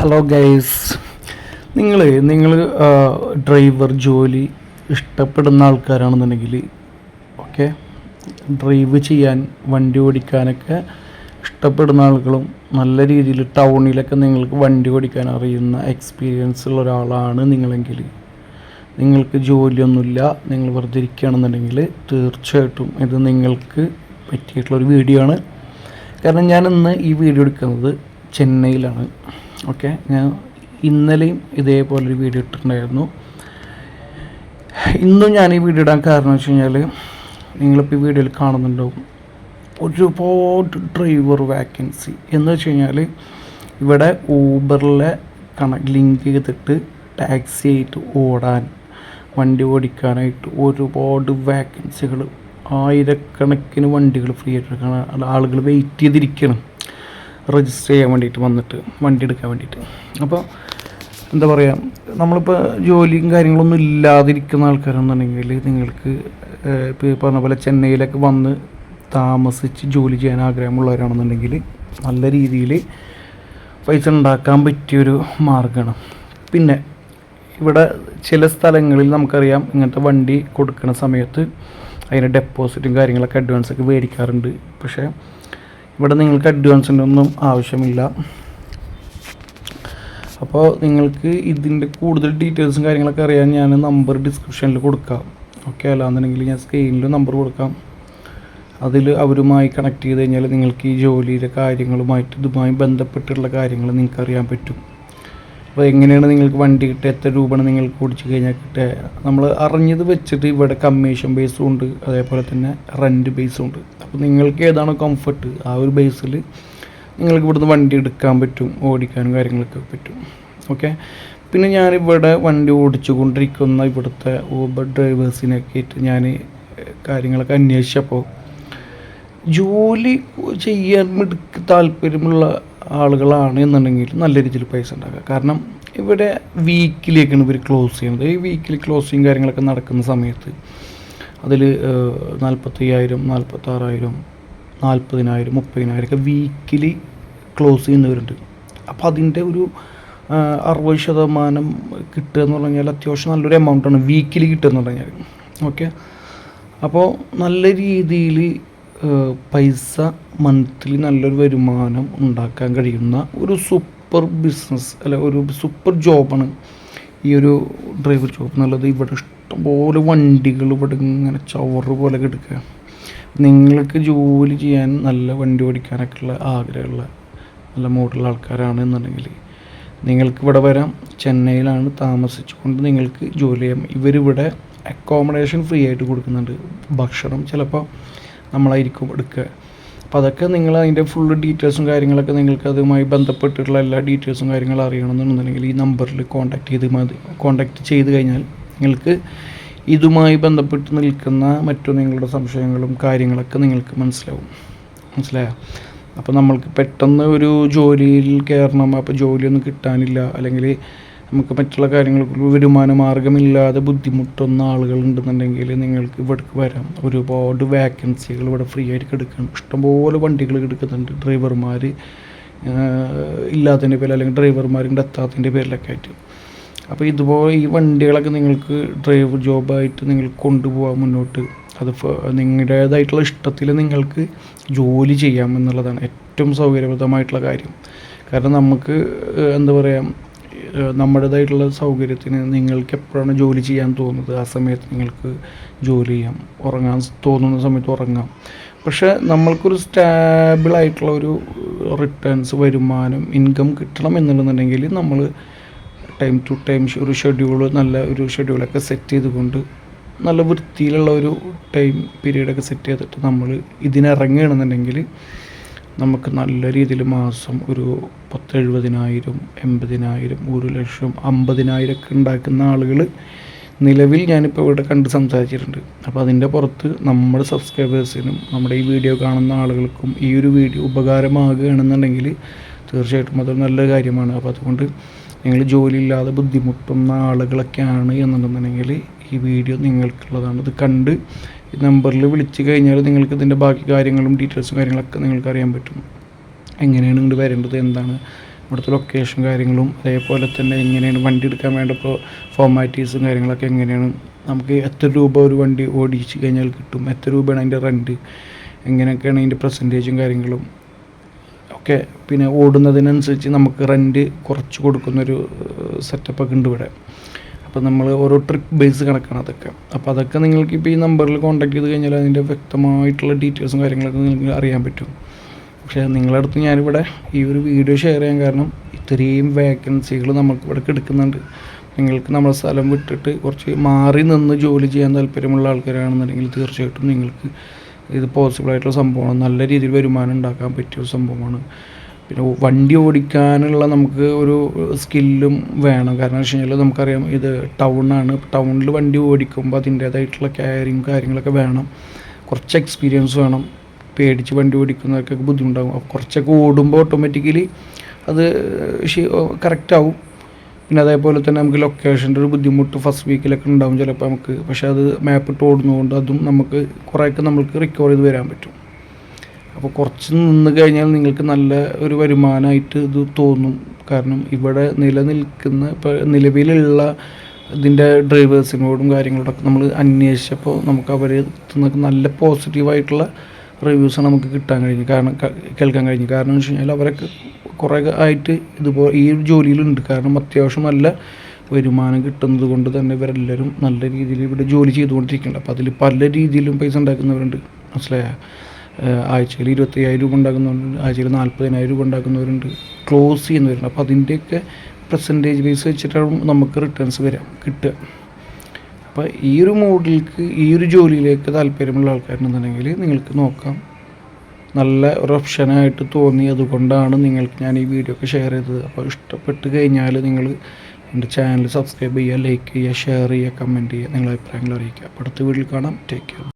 Hello guys, നിങ്ങൾ driver ജോലി ഇഷ്ടപ്പെടുന്ന ആൾക്കാരാണെന്നുണ്ടെങ്കിൽ ഓക്കെ, ഡ്രൈവ് ചെയ്യാൻ വണ്ടി ഓടിക്കാനൊക്കെ ഇഷ്ടപ്പെടുന്ന ആളുകളും നല്ല രീതിയിൽ ടൗണിലൊക്കെ നിങ്ങൾക്ക് വണ്ടി ഓടിക്കാൻ അറിയുന്ന എക്സ്പീരിയൻസ് ഉള്ള ഒരാളാണ് നിങ്ങളെങ്കിൽ, നിങ്ങൾക്ക് ജോലിയൊന്നുമില്ല, നിങ്ങൾ വെറുതെ ഇരിക്കുകയാണെന്നുണ്ടെങ്കിൽ തീർച്ചയായിട്ടും ഇത് നിങ്ങൾക്ക് പറ്റിയിട്ടുള്ളൊരു വീഡിയോ ആണ്. കാരണം ഞാൻ ഇന്ന് ഈ വീഡിയോ എടുക്കുന്നത് ചെന്നൈയിലാണ്. ഓക്കെ, ഞാൻ ഇന്നലെയും ഇതേപോലൊരു വീഡിയോ ഇട്ടിട്ടുണ്ടായിരുന്നു. ഇന്നും ഞാൻ ഈ വീഡിയോ ഇടാൻ കാരണം വെച്ച് കഴിഞ്ഞാൽ, നിങ്ങളിപ്പോൾ ഈ വീഡിയോയിൽ കാണുന്നുണ്ടാവും ഒരുപാട് ഡ്രൈവർ വാക്കൻസി എന്ന് വെച്ച് കഴിഞ്ഞാൽ, ഇവിടെ ഊബറിലെ ലിങ്ക് ചെയ്തിട്ട് ടാക്സി ആയിട്ട് ഓടാൻ, വണ്ടി ഓടിക്കാനായിട്ട് ഒരുപാട് വാക്കൻസികൾ, ആയിരക്കണക്കിന് വണ്ടികൾ ഫ്രീ ആയിട്ട് ആളുകൾ വെയിറ്റ് ചെയ്തിരിക്കണം രജിസ്റ്റർ ചെയ്യാൻ വേണ്ടിയിട്ട്, വന്നിട്ട് വണ്ടി എടുക്കാൻ വേണ്ടിയിട്ട്. അപ്പോൾ എന്താ പറയുക, നമ്മളിപ്പോൾ ജോലിയും കാര്യങ്ങളൊന്നും ഇല്ലാതിരിക്കുന്ന ആൾക്കാരെന്നുണ്ടെങ്കിൽ നിങ്ങൾക്ക് ഇപ്പോൾ പറഞ്ഞ പോലെ ചെന്നൈയിലൊക്കെ വന്ന് താമസിച്ച് ജോലി ചെയ്യാൻ ആഗ്രഹമുള്ളവരാണെന്നുണ്ടെങ്കിൽ നല്ല രീതിയിൽ പൈസ ഉണ്ടാക്കാൻ പറ്റിയൊരു മാർഗ്ഗമാണ്. പിന്നെ ഇവിടെ ചില സ്ഥലങ്ങളിൽ നമുക്കറിയാം, ഇങ്ങനത്തെ വണ്ടി കൊടുക്കുന്ന സമയത്ത് അതിന് ഡെപ്പോസിറ്റും കാര്യങ്ങളൊക്കെ അഡ്വാൻസൊക്കെ മേടിക്കാറുണ്ട്. പക്ഷേ ഇവിടെ നിങ്ങൾക്ക് അഡ്വാൻസിൻ്റെ ഒന്നും ആവശ്യമില്ല. അപ്പോൾ നിങ്ങൾക്ക് ഇതിൻ്റെ കൂടുതൽ ഡീറ്റെയിൽസും കാര്യങ്ങളൊക്കെ അറിയാൻ ഞാൻ നമ്പർ ഡിസ്ക്രിപ്ഷനിൽ കൊടുക്കാം. ഓക്കെ, അല്ലാന്നുണ്ടെങ്കിൽ ഞാൻ സ്ക്രീനിൽ നമ്പർ കൊടുക്കാം. അതിൽ അവരുമായി കണക്ട് ചെയ്ത് കഴിഞ്ഞാൽ നിങ്ങൾക്ക് ഈ ജോലിയിലെ കാര്യങ്ങളുമായിട്ട് ഇതുമായി ബന്ധപ്പെട്ടുള്ള കാര്യങ്ങൾ നിങ്ങൾക്ക് അറിയാൻ പറ്റും. അപ്പോൾ എങ്ങനെയാണ് നിങ്ങൾക്ക് വണ്ടി കിട്ടുക, എത്ര രൂപയാണ് നിങ്ങൾക്ക് ഓടിച്ച് കഴിഞ്ഞാൽ കിട്ടുക, നമ്മൾ അറിഞ്ഞത് വെച്ചിട്ട് ഇവിടെ കമ്മീഷൻ ബേസും ഉണ്ട്, അതേപോലെ തന്നെ റെൻറ്റ് ബേസും ഉണ്ട്. അപ്പോൾ നിങ്ങൾക്ക് ഏതാണോ കംഫർട്ട് ആ ഒരു ബേസിൽ നിങ്ങൾക്ക് ഇവിടുന്ന് വണ്ടി എടുക്കാൻ പറ്റും, ഓടിക്കാനും കാര്യങ്ങളൊക്കെ പറ്റും. ഓക്കെ, പിന്നെ ഞാനിവിടെ വണ്ടി ഓടിച്ചു കൊണ്ടിരിക്കുന്ന ഇവിടുത്തെ ഊബർ ഡ്രൈവേഴ്സിനൊക്കെ ആയിട്ട് ഞാൻ കാര്യങ്ങളൊക്കെ അന്വേഷിച്ചപ്പോൾ ജോലി ചെയ്യാൻ താല്പര്യമുള്ള ആളുകളാണ് എന്നുണ്ടെങ്കിൽ നല്ല രീതിയിൽ പൈസ ഉണ്ടാക്കുക. കാരണം ഇവിടെ വീക്കിലേക്കാണ് ഇവർ ക്ലോസ് ചെയ്യുന്നത്. ഈ വീക്കിലി ക്ലോസിങ് കാര്യങ്ങളൊക്കെ നടക്കുന്ന സമയത്ത് അതിൽ 45,000, 46,000, 40,000, 30,000 ഒക്കെ വീക്കിലി ക്ലോസ് ചെയ്യുന്നവരുണ്ട്. അപ്പോൾ അതിൻ്റെ ഒരു 60% കിട്ടുക എന്ന് പറഞ്ഞു കഴിഞ്ഞാൽ അത്യാവശ്യം നല്ലൊരു എമൗണ്ടാണ് വീക്കിലി കിട്ടുക എന്ന് പറഞ്ഞു കഴിഞ്ഞാൽ. ഓക്കെ, അപ്പോൾ നല്ല രീതിയിൽ പൈസ മന്ത്ലി നല്ലൊരു വരുമാനം ഉണ്ടാക്കാൻ കഴിയുന്ന ഒരു സൂപ്പർ ബിസിനസ്, അല്ല ഒരു സൂപ്പർ ജോബാണ് ഈ ഒരു ഡ്രൈവർ ജോബ് എന്നുള്ളത്. ഇവിടെ ഇഷ്ടംപോലെ വണ്ടികൾ ഇവിടെ ഇങ്ങനെ ചവറ് പോലെ കിടക്കുക. നിങ്ങൾക്ക് ജോലി ചെയ്യാൻ, നല്ല വണ്ടി ഓടിക്കാനൊക്കെ ഉള്ള ആഗ്രഹമുള്ള നല്ല മോഡലുള്ള ആൾക്കാരാണ് എന്നുണ്ടെങ്കിൽ നിങ്ങൾക്ക് ഇവിടെ വരാം. ചെന്നൈയിലാണ് താമസിച്ചുകൊണ്ട് നിങ്ങൾക്ക് ജോലി ചെയ്യാം. ഇവരിവിടെ അക്കോമഡേഷൻ ഫ്രീ ആയിട്ട് കൊടുക്കുന്നുണ്ട്. ഭക്ഷണം ചിലപ്പോൾ നമ്മളായിരിക്കും എടുക്കുക. അപ്പോൾ അതൊക്കെ നിങ്ങൾ അതിൻ്റെ ഫുള്ള് ഡീറ്റെയിൽസും കാര്യങ്ങളൊക്കെ നിങ്ങൾക്ക് അതുമായി ബന്ധപ്പെട്ടിട്ടുള്ള എല്ലാ ഡീറ്റെയിൽസും കാര്യങ്ങളും അറിയണമെന്നുണ്ടെങ്കിൽ ഈ നമ്പറിൽ കോൺടാക്റ്റ് ചെയ്ത് കഴിഞ്ഞാൽ നിങ്ങൾക്ക് ഇതുമായി ബന്ധപ്പെട്ട് നിൽക്കുന്ന മറ്റു നിങ്ങളുടെ സംശയങ്ങളും കാര്യങ്ങളൊക്കെ നിങ്ങൾക്ക് മനസ്സിലായോ? അപ്പോൾ നമ്മൾക്ക് പെട്ടെന്ന് ഒരു ജോലിയിൽ കയറണം, അപ്പോൾ ജോലിയൊന്നും കിട്ടാനില്ല, അല്ലെങ്കിൽ നമുക്ക് മറ്റുള്ള കാര്യങ്ങൾക്ക് വരുമാന മാർഗ്ഗമില്ലാതെ ബുദ്ധിമുട്ടുന്ന ആളുകളുണ്ടെന്നുണ്ടെങ്കിൽ നിങ്ങൾക്ക് ഇവിടേക്ക് വരാം. ഒരുപാട് വാക്കൻസികൾ ഇവിടെ ഫ്രീ ആയിട്ട് കിടക്കണം. ഇഷ്ടംപോലെ വണ്ടികൾ കിടക്കുന്നുണ്ട്, ഡ്രൈവർമാർ ഇല്ലാത്തതിൻ്റെ പേരിൽ, അല്ലെങ്കിൽ ഡ്രൈവർമാരുടെ എത്താത്തതിൻ്റെ പേരിലൊക്കെ ആയിട്ട്. അപ്പോൾ ഇതുപോലെ ഈ വണ്ടികളൊക്കെ നിങ്ങൾക്ക് ഡ്രൈവർ ജോബായിട്ട് നിങ്ങൾക്ക് കൊണ്ടുപോകാൻ മുന്നോട്ട്, അത് നിങ്ങളുടേതായിട്ടുള്ള ഇഷ്ടത്തിൽ നിങ്ങൾക്ക് ജോലി ചെയ്യാം എന്നുള്ളതാണ് ഏറ്റവും സൗകര്യപ്രദമായിട്ടുള്ള കാര്യം. കാരണം നമുക്ക് എന്താ പറയുക, നമ്മുടേതായിട്ടുള്ള സൗകര്യത്തിന് നിങ്ങൾക്ക് എപ്പോഴാണ് ജോലി ചെയ്യാൻ തോന്നുന്നത് ആ സമയത്ത് നിങ്ങൾക്ക് ജോലി ചെയ്യാം, ഉറങ്ങാൻ തോന്നുന്ന സമയത്ത് ഉറങ്ങാം. പക്ഷേ നമ്മൾക്കൊരു സ്റ്റാബിളായിട്ടുള്ള ഒരു റിട്ടേൺസ്, വരുമാനം, ഇൻകം കിട്ടണം എന്നുണ്ടെന്നുണ്ടെങ്കിൽ നമ്മൾ ടൈം ടു ടൈം ഒരു നല്ല ഒരു ഷെഡ്യൂളൊക്കെ സെറ്റ് ചെയ്തുകൊണ്ട് നല്ല വൃത്തിയിലുള്ള ഒരു ടൈം പീരീഡൊക്കെ സെറ്റ് ചെയ്തിട്ട് നമ്മൾ ഇതിനിറങ്ങുകയാണെന്നുണ്ടെങ്കിൽ നമുക്ക് നല്ല രീതിയിൽ മാസം ഒരു 70,000, 80,000, 1,00,000, 50,000 ഒക്കെ ഉണ്ടാക്കുന്ന ആളുകൾ നിലവിൽ ഞാനിപ്പോൾ ഇവിടെ കണ്ട് സംസാരിച്ചിട്ടുണ്ട്. അപ്പോൾ അതിൻ്റെ പുറത്ത് നമ്മുടെ സബ്സ്ക്രൈബേഴ്സിനും നമ്മുടെ ഈ വീഡിയോ കാണുന്ന ആളുകൾക്കും ഈ ഒരു വീഡിയോ ഉപകാരമാകുകയാണെന്നുണ്ടെങ്കിൽ തീർച്ചയായിട്ടും അതൊരു നല്ല കാര്യമാണ്. അപ്പോൾ അതുകൊണ്ട് നിങ്ങൾ ജോലിയില്ലാതെ ബുദ്ധിമുട്ടുന്ന ആളുകളൊക്കെയാണ് എന്നുണ്ടെന്നുണ്ടെങ്കിൽ ഈ വീഡിയോ നിങ്ങൾക്കുള്ളതാണ്. ഇത് കണ്ട് ഈ നമ്പറിൽ വിളിച്ച് കഴിഞ്ഞാൽ നിങ്ങൾക്ക് ഇതിൻ്റെ ബാക്കി കാര്യങ്ങളും ഡീറ്റെയിൽസും കാര്യങ്ങളൊക്കെ നിങ്ങൾക്ക് അറിയാൻ പറ്റും. എങ്ങനെയാണ് ഇങ്ങോട്ട് വരേണ്ടത്, എന്താണ് ഇവിടുത്തെ ലൊക്കേഷൻ കാര്യങ്ങളും അതേപോലെ തന്നെ എങ്ങനെയാണ് വണ്ടി എടുക്കാൻ വേണ്ട ഇപ്പോൾ ഫോർമാലിറ്റീസും കാര്യങ്ങളൊക്കെ എങ്ങനെയാണ്, നമുക്ക് എത്ര രൂപ ഒരു വണ്ടി ഓടിച്ച് കഴിഞ്ഞാൽ കിട്ടും, എത്ര രൂപയാണ് അതിൻ്റെ റെൻറ്റ്, എങ്ങനെയൊക്കെയാണ് അതിൻ്റെ പെർസെൻറ്റേജും കാര്യങ്ങളും ഒക്കെ. പിന്നെ ഓടുന്നതിനനുസരിച്ച് നമുക്ക് റെൻറ്റ് കുറച്ച് കൊടുക്കുന്നൊരു സെറ്റപ്പൊക്കെ ഉണ്ട് ഇവിടെ. അപ്പോൾ നമ്മൾ ഓരോ ട്രിപ്പ് ബേസ് കണക്കാണ് അതൊക്കെ. അപ്പോൾ അതൊക്കെ നിങ്ങൾക്ക് ഇപ്പോൾ ഈ നമ്പറിൽ കോൺടാക്ട് ചെയ്ത് കഴിഞ്ഞാൽ അതിൻ്റെ വ്യക്തമായിട്ടുള്ള ഡീറ്റെയിൽസും കാര്യങ്ങളൊക്കെ നിങ്ങൾക്ക് അറിയാൻ പറ്റും. പക്ഷേ നിങ്ങളുടെ അടുത്ത് ഞാനിവിടെ ഈ ഒരു വീഡിയോ ഷെയർ ചെയ്യാൻ കാരണം ഇത്രയും വേക്കൻസികൾ നമുക്ക് ഇവിടെ കിടക്കുന്നുണ്ട്. നിങ്ങൾക്ക് നമ്മുടെ സ്ഥലം വിട്ടിട്ട് കുറച്ച് മാറി നിന്ന് ജോലി ചെയ്യാൻ താല്പര്യമുള്ള ആൾക്കാരാണെന്നുണ്ടെങ്കിൽ തീർച്ചയായിട്ടും നിങ്ങൾക്ക് ഇത് പോസിബിളായിട്ടുള്ള സംഭവമാണ്. നല്ല രീതിയിൽ വരുമാനം ഉണ്ടാക്കാൻ പറ്റിയ സംഭവമാണ്. പിന്നെ വണ്ടി ഓടിക്കാനുള്ള നമുക്ക് ഒരു സ്കില്ലും വേണം. കാരണം എന്ന് വെച്ച് കഴിഞ്ഞാൽ നമുക്കറിയാം ഇത് ടൗണാണ്. ടൗണിൽ വണ്ടി ഓടിക്കുമ്പോൾ അതിൻ്റേതായിട്ടുള്ള കെയറിങ് കാര്യങ്ങളൊക്കെ വേണം. കുറച്ച് എക്സ്പീരിയൻസ് വേണം. പേടിച്ച് വണ്ടി ഓടിക്കുന്നവർക്കൊക്കെ ബുദ്ധിമുട്ടാകും. കുറച്ചൊക്കെ ഓടുമ്പോൾ ഓട്ടോമാറ്റിക്കലി അത് കറക്റ്റാവും. പിന്നെ അതേപോലെ തന്നെ നമുക്ക് ലൊക്കേഷൻ്റെ ഒരു ബുദ്ധിമുട്ട് ഫസ്റ്റ് വീക്കിലൊക്കെ ഉണ്ടാവും ചിലപ്പോൾ നമുക്ക്. പക്ഷേ അത് മാപ്പ് ഇട്ട് ഓടുന്നതുകൊണ്ട് അതും നമുക്ക് കുറേയൊക്കെ നമുക്ക് റിക്കവർ ചെയ്ത് വരാൻ പറ്റും. അപ്പോൾ കുറച്ച് നിന്ന് കഴിഞ്ഞാൽ നിങ്ങൾക്ക് നല്ല ഒരു വരുമാനമായിട്ട് ഇത് തോന്നും. കാരണം ഇവിടെ നിലനിൽക്കുന്ന ഇപ്പോൾ നിലവിലുള്ള ഇതിൻ്റെ ഡ്രൈവേഴ്സിനോടും കാര്യങ്ങളോടൊക്കെ നമ്മൾ അന്വേഷിച്ചപ്പോൾ നമുക്ക് അവരിൽ നിന്നൊക്കെ നല്ല പോസിറ്റീവായിട്ടുള്ള റിവ്യൂസാണ് നമുക്ക് കിട്ടാൻ കഴിഞ്ഞു. കേൾക്കാൻ കഴിഞ്ഞു. കാരണം എന്ന് വെച്ച് കഴിഞ്ഞാൽ അവരൊക്കെ കുറേ ആയിട്ട് ഇതുപോലെ ഈ ഒരു ജോലിയിലുണ്ട്. കാരണം അത്യാവശ്യം നല്ല വരുമാനം കിട്ടുന്നത് കൊണ്ട് തന്നെ ഇവരെല്ലാവരും നല്ല രീതിയിൽ ഇവിടെ ജോലി ചെയ്തുകൊണ്ടിരിക്കുന്നുണ്ട്. അപ്പോൾ അതിൽ പല രീതിയിലും പൈസ ഉണ്ടാക്കുന്നവരുണ്ട്. മനസ്സിലായ ആഴ്ചയിൽ 25,000 രൂപ ഉണ്ടാക്കുന്നവരുണ്ട്, ആഴ്ചയിൽ 40,000 രൂപ ഉണ്ടാക്കുന്നവരുണ്ട്, ക്ലോസ് ചെയ്യുന്നവരുണ്ട്. അപ്പോൾ അതിൻ്റെയൊക്കെ പെർസെൻറ്റേജ് ബേസ് വെച്ചിട്ടാണ് നമുക്ക് റിട്ടേൺസ് കിട്ടുക. അപ്പോൾ ഈ ഒരു മോഡലിലേക്ക് ഈ ഒരു ജോലിയിലേക്ക് താല്പര്യമുള്ള ആൾക്കാരുണ്ടെന്നുണ്ടെങ്കിൽ നിങ്ങൾക്ക് നോക്കാം. നല്ല ഒരു ഓപ്ഷനായിട്ട് തോന്നി, അതുകൊണ്ടാണ് നിങ്ങൾക്ക് ഞാൻ ഈ വീഡിയോ ഒക്കെ ഷെയർ ചെയ്തത്. അപ്പോൾ ഇഷ്ടപ്പെട്ട് കഴിഞ്ഞാൽ നിങ്ങൾ എൻ്റെ ചാനൽ സബ്സ്ക്രൈബ് ചെയ്യുക, ലൈക്ക് ചെയ്യുക, ഷെയർ ചെയ്യുക, കമൻറ്റ് ചെയ്യുക, നിങ്ങളുടെ അഭിപ്രായങ്ങൾ അറിയിക്കുക. അപ്പോൾ അടുത്ത വീഡിയോയിൽ കാണാം. Take care.